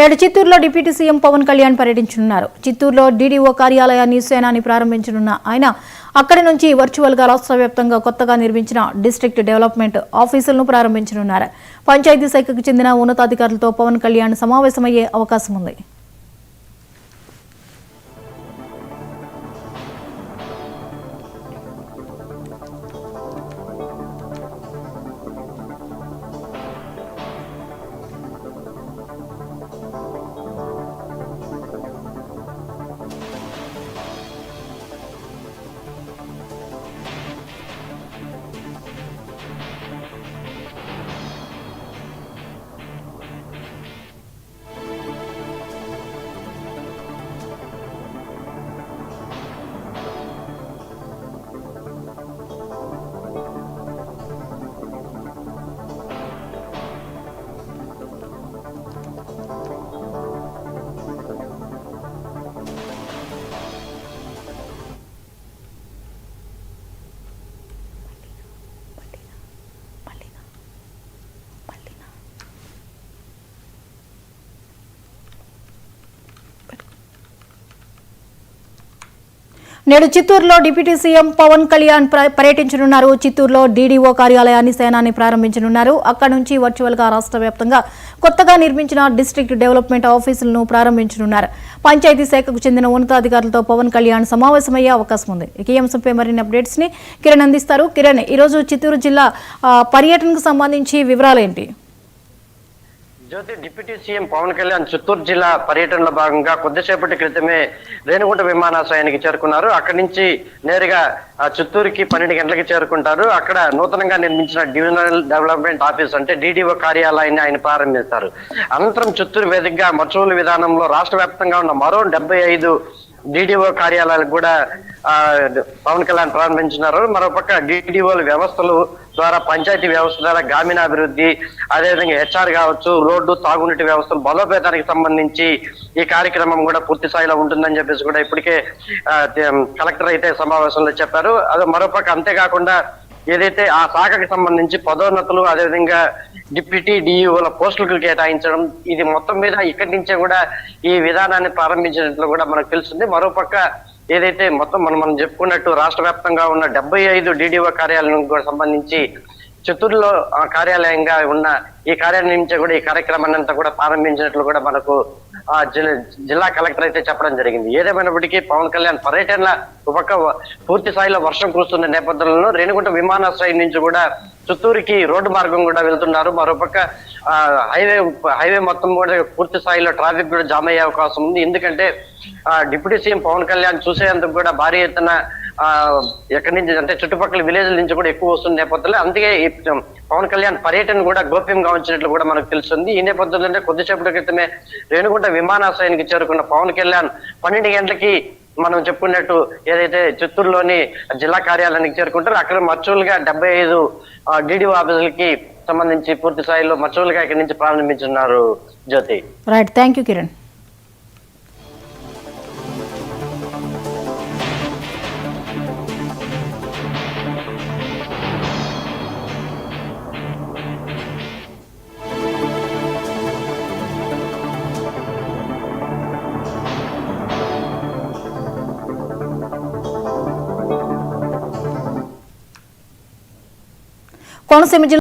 నేడు చిత్తూరులో deputy CM Pawan Kalyan పర్యటించనున్నారు. చిత్తూరులో డీడీఓ కార్యాలయాన్ని సేనాని ప్రారంభించనున్న ఆయన అక్కడి నుంచి వర్చువల్ గా రాష్ట్ర వ్యాప్తంగా కొత్తగా నిర్మించిన డిస్ట్రిక్ట్ డెవలప్మెంట్ ఆఫీసులను ప్రారంభించనున్నారు. పంచాయతీ శాఖకు చెందిన ఉన్నతాధికారులతో పవన్ కళ్యాణ్ సమావేశమయ్యే అవకాశం ఉంది. నేడు చిత్తూరులో డిప్యూటీ సీఎం పవన్ కళ్యాణ్ పర్యటించనున్నారు. చిత్తూరులో డీడీఓ కార్యాలయాన్ని సేనాని ప్రారంభించనున్నారు. అక్కడి నుంచి వర్చువల్ గా రాష్ట్ర వ్యాప్తంగా కొత్తగా నిర్మించిన డిస్ట్రిక్ట్ డెవలప్మెంట్ ఆఫీసులను ప్రారంభించనున్నారు. పంచాయతీ శాఖకు చెందిన ఉన్నతాధికారులతో పవన్ కళ్యాణ్ సమావేశమయ్యే అవకాశం ఉంది. ఈ అంశంపై మరిన్ని అప్డేట్స్ ని కిరణ్ అందిస్తారు. కిరణ్, ఈరోజు చిత్తూరు జిల్లా పర్యటనకు సంబంధించి వివరాలు ఏంటి? జ్యోతి, డిప్యూటీ సీఎం పవన్ కళ్యాణ్ చిత్తూరు జిల్లా పర్యటనలో భాగంగా కొద్దిసేపటి క్రితమే రేణిగుంట విమానాశ్రయానికి చేరుకున్నారు. అక్కడి నుంచి నేరుగా చిత్తూరుకి 12 గంటలకి చేరుకుంటారు. అక్కడ నూతనంగా నిర్మించిన డివిజనల్ డెవలప్మెంట్ ఆఫీస్ అంటే డీడీఓ కార్యాలయాన్ని ఆయన ప్రారంభిస్తారు. అనంతరం చిత్తూరు వేదికగా వర్చువల్ విధానంలో రాష్ట్ర వ్యాప్తంగా ఉన్న మరో 75 డీడీఓ కార్యాలయాలకు కూడా పవన్ కళ్యాణ్ ప్రారంభించినారు. మరోపక్క డీడీఓల వ్యవస్థలు ద్వారా పంచాయతీ వ్యవస్థ ద్వారా గ్రామీణాభివృద్ధి, అదేవిధంగా హెచ్ఆర్ కావచ్చు, రోడ్డు, తాగునీటి వ్యవస్థలు బలోపేతానికి సంబంధించి ఈ కార్యక్రమం కూడా పూర్తి స్థాయిలో ఉంటుందని చెప్పేసి కూడా ఇప్పటికే కలెక్టర్ అయితే సమావేశంలో చెప్పారు. అదే మరోపక్క అంతేకాకుండా ఏదైతే ఆ శాఖకి సంబంధించి పదోన్నతులు, అదేవిధంగా డిప్యూటీ డిఈఓల పోస్టులకు కేటాయించడం, ఇది మొత్తం మీద ఇక్కడి నుంచే కూడా ఈ విధానాన్ని ప్రారంభించినట్లు కూడా మనకు తెలుస్తుంది. మరోపక్క ఏదైతే మొత్తం మనం చెప్పుకున్నట్టు రాష్ట్ర వ్యాప్తంగా ఉన్న 75 డీడీఓ కార్యాలయాలకు కూడా సంబంధించి చిత్తూరులో కార్యాలయంగా ఉన్న ఈ కార్యాలయం నుంచే కూడా ఈ కార్యక్రమాన్ని అంతా కూడా ప్రారంభించినట్లు కూడా మనకు జిల్లా కలెక్టర్ అయితే చెప్పడం జరిగింది. ఏదేమైనప్పటికీ పవన్ కళ్యాణ్ పర్యటన ఒక పూర్తి స్థాయిలో వర్షం కురుస్తున్న నేపథ్యంలో రేణిగుంట విమానాశ్రయం నుంచి కూడా చిత్తూరుకి రోడ్డు మార్గం కూడా వెళ్తున్నారు. మరోపక్క హైవే మొత్తం కూడా పూర్తి స్థాయిలో ట్రాఫిక్ కూడా జామ్ అయ్యే అవకాశం ఉంది. ఎందుకంటే డిప్యూటీ సీఎం పవన్ కళ్యాణ్ చూసేందుకు కూడా భారీ ఎత్తున ఎక్కడి నుంచి అంటే చుట్టుపక్కల విలేజ్ల నుంచి కూడా ఎక్కువ వస్తున్న నేపథ్యంలో అందుకే పవన్ కళ్యాణ్ పర్యటన కూడా గోప్యంగా ఉంచినట్లు కూడా మనకు తెలుస్తుంది. ఈ నేపథ్యంలో కొద్దిసేపటి క్రితమే రేణిగుంట విమానాశ్రయానికి చేరుకున్న పవన్ కళ్యాణ్ 12 గంటలకి మనం చెప్పుకున్నట్టు ఏదైతే చిత్తూరులోని జిల్లా కార్యాలయానికి చేరుకుంటారో అక్కడ వర్చువల్ గా 75 డీడీఓ ఆఫీసులకి సంబంధించి పూర్తి స్థాయిలో వర్చువల్ గా ఇక్కడి నుంచి ప్రారంభించున్నారు. Jyoti, right, thank you Kiran. Konaseema జిల్లా